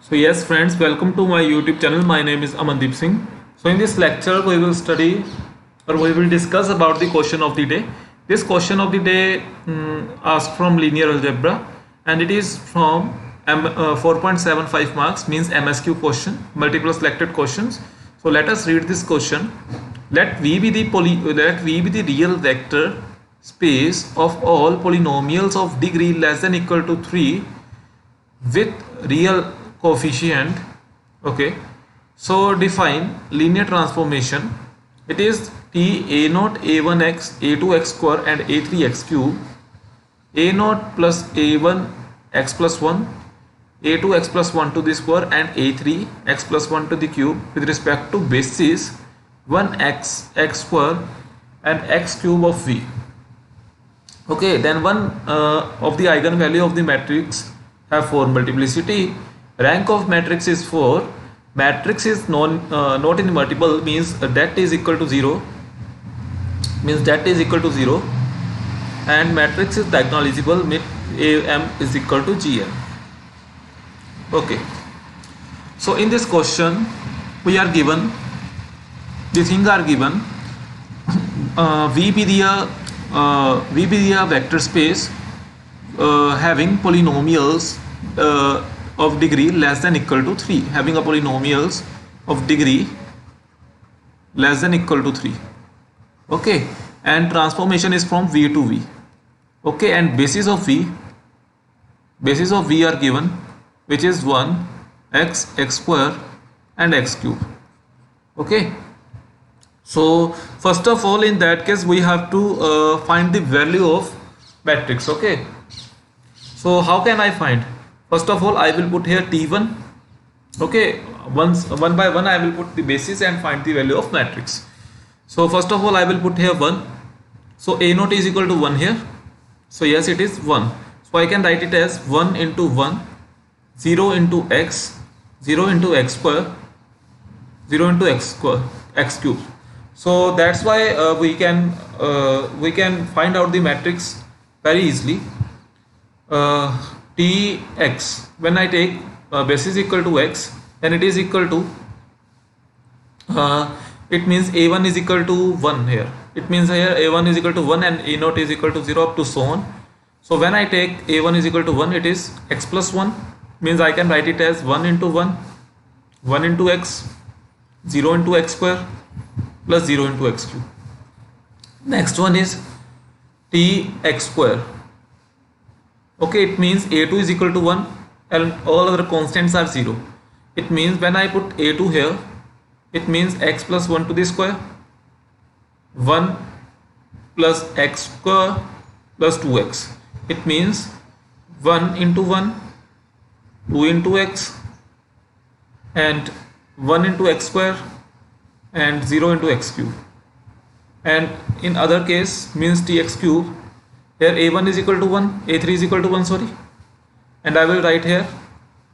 So yes friends, welcome to my YouTube channel. My name is Amandeep Singh. So in this lecture we will study or we will discuss about the question of the day. This question of the day asked from linear algebra and it is from 4.75 marks, means MSQ question, multiple selected questions. So let us read this question. Let V be the real vector space of all polynomials of degree less than equal to 3 with real coefficient. Okay, so define linear transformation. It is t a naught a1x a2x square and a3x cube, a naught plus a1 x plus 1 a2 x plus 1 to the square and a3 x plus 1 to the cube with respect to basis 1x x square and x cube of v. Okay, then one of the eigenvalue of the matrix have 4 multiplicity. Rank of matrix is 4. Matrix is not in multiple, means that is equal to 0. And matrix is diagonalizable, means AM is equal to GM. Okay. So in this question, we are given, the things are given. V be the vector space having polynomials of degree less than equal to 3, having a polynomials of degree less than equal to 3. Okay, and transformation is from V to V. Okay, and basis of V are given, which is 1 x square and x cube. Okay, so first of all, in that case we have to find the value of matrix. Okay, so how can I find? First of all, I will put here t1. Okay, one by one I will put the basis and find the value of matrix. So first of all, I will put here 1. So a naught is equal to 1 here. So yes, it is 1. So I can write it as 1 into 1, 0 into x, 0 into x square, 0 into x square, x cube. So that's why we can find out the matrix very easily. Tx, when I take basis equal to x, then it is equal to it means a1 is equal to 1 here. It means here a1 is equal to 1 and a naught is equal to 0 up to so on. So when I take a1 is equal to 1, it is x plus 1, means I can write it as 1 into 1, 1 into x, 0 into x square plus 0 into x cube. Next one is tx square. Okay, it means a2 is equal to 1 and all other constants are 0. It means when I put a2 here, it means x plus 1 to the square, 1 plus x square plus 2x. It means 1 into 1, 2 into x and 1 into x square and 0 into x cube. And in other case means tx cube, here a1 is equal to 1, a3 is equal to 1, sorry, and I will write here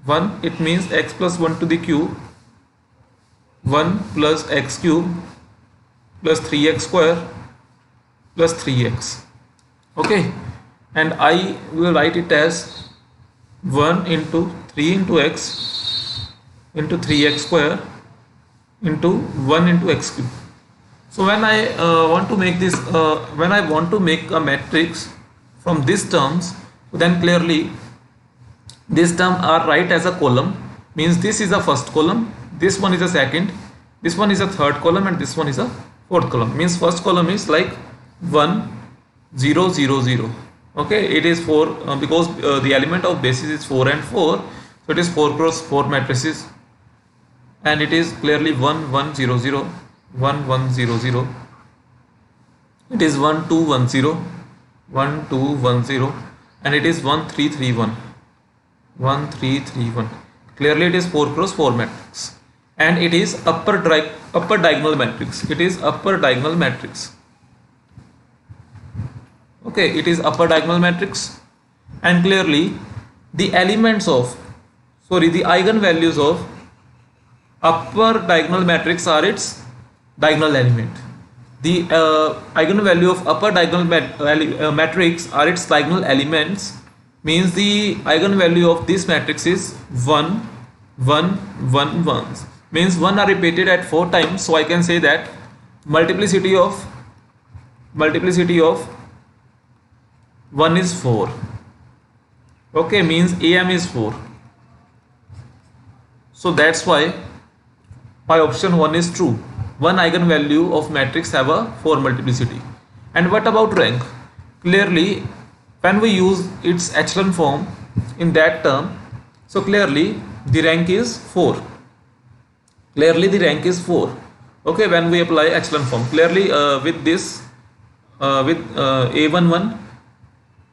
1. It means x plus 1 to the cube, 1 plus x cube plus 3x square plus 3x. Okay, and I will write it as 1 into 3 into x into 3x square into 1 into x cube. So when I want to make this, when I want to make a matrix from these terms, then clearly these terms are right as a column, means this is the first column, this one is the second, this one is the third column and this one is the fourth column, means first column is like 1 0 0 0. Okay, it is 4 because the element of basis is 4 and 4, so it is 4 cross 4 matrices and it is clearly 1 1 0 0, 1 1 0 0. It is 1 2 1 0, 1 2 1 0 and it is 1 3 3 1, 1 3 3 1. Clearly it is 4 cross 4 matrix and it is upper diagonal matrix. It is upper diagonal matrix. Okay, it is upper diagonal matrix and clearly the elements of, sorry, the eigenvalues of upper diagonal matrix are its diagonal element. The eigenvalue of upper diagonal matrix are its diagonal elements, means the eigenvalue of this matrix is 1 1 1 1 means 1 are repeated at 4 times, so I can say that multiplicity of 1 is 4. Okay, means am is 4. So that's why my option 1 is true. One eigenvalue of matrix have a 4 multiplicity. And what about rank? Clearly, when we use its echelon form in that term, so clearly the rank is 4. Clearly the rank is 4. Okay, when we apply echelon form, clearly with this with a11,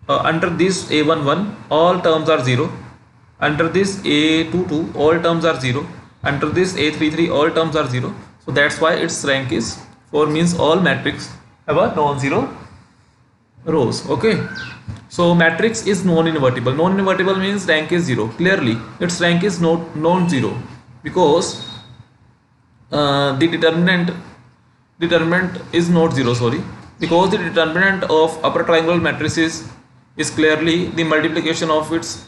under this a11 all terms are 0, under this a22 all terms are 0, under this a33 all terms are 0. So that's why its rank is 4, means all matrix have a non-zero rows. Okay, so matrix is non-invertible. Non-invertible means rank is 0. Clearly its rank is not non-zero, because the determinant is not 0, sorry, because the determinant of upper triangular matrix is clearly the multiplication of its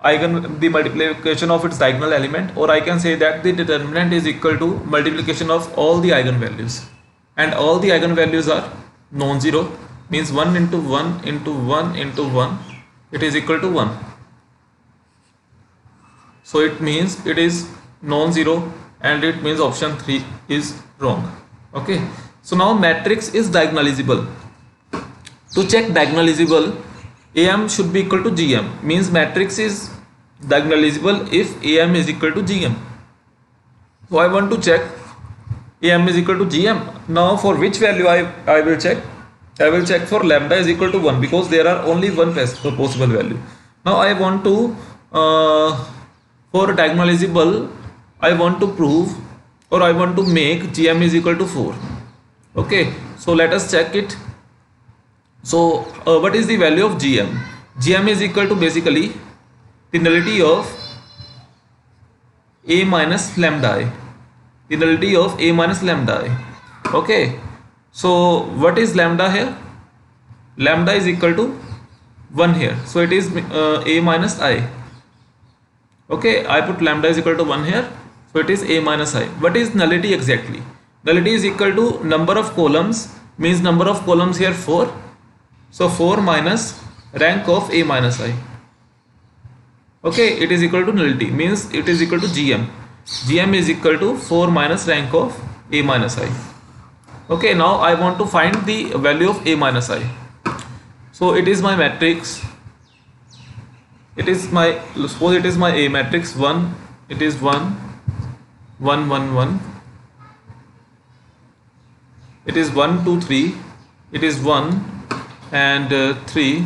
multiplication of its diagonal element, or I can say that the determinant is equal to multiplication of all the eigenvalues, and all the eigenvalues are non-zero, means 1 into 1 into 1 into 1, it is equal to 1. So it means it is non-zero, and it means option 3 is wrong. Okay, so now matrix is diagonalizable. To check diagonalizable, am should be equal to gm, means matrix is diagonalizable if am is equal to gm. So I want to check am is equal to gm. Now for which value I will check? I will check for lambda is equal to 1, because there are only one possible value. Now I want to for diagonalizable, I want to prove, or I want to make gm is equal to 4. Okay, so let us check it. So what is the value of gm? Gm is equal to basically the nullity of a minus lambda I. The nullity of a minus lambda I. Okay, so what is lambda here? Lambda is equal to 1 here, so it is a minus I. Okay, I put lambda is equal to 1 here, so it is a minus I. What is nullity exactly? Nullity is equal to number of columns, means number of columns here 4. So 4 minus rank of a minus I. Okay, it is equal to nullity, means it is equal to gm. Gm is equal to 4 minus rank of a minus I. Okay, now I want to find the value of a minus I. So it is my matrix. It is my, suppose it is my a matrix 1. It is 1 1 1 1. It is 1 2 3. It is 1 and 3.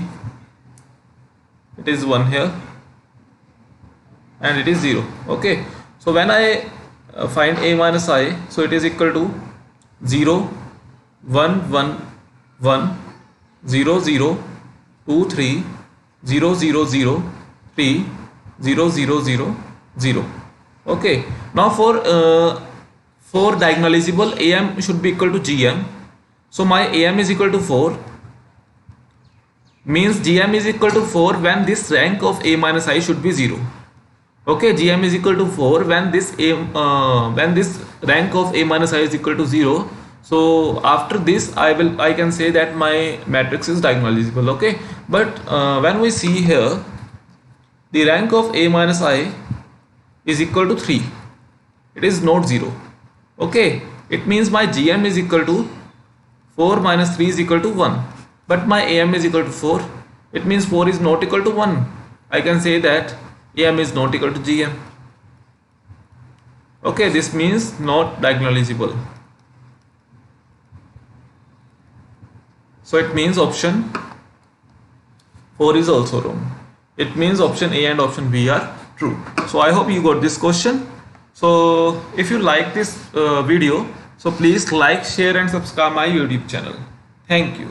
It is 1 here, and it is 0. Okay, so when I find a minus I, so it is equal to 0 1 1 1 0 0 2 3 0 0 0 3 0 0 0 0. Okay, now for diagonalizable, am should be equal to gm. So my am is equal to 4, means gm is equal to 4 when this rank of a minus I should be 0. Okay, gm is equal to 4 when this rank of a minus I is equal to 0. So after this I can say that my matrix is diagonalizable. Okay, but when we see here, the rank of a minus I is equal to 3. It is not 0. Okay, it means my gm is equal to 4 minus 3 is equal to 1, but my am is equal to 4. It means 4 is not equal to 1. I can say that am is not equal to gm. Okay, this means not diagonalizable. So it means option 4 is also wrong. It means option A and option B are true. So I hope you got this question. So if you like this video, so please like, share and subscribe my YouTube channel. Thank you.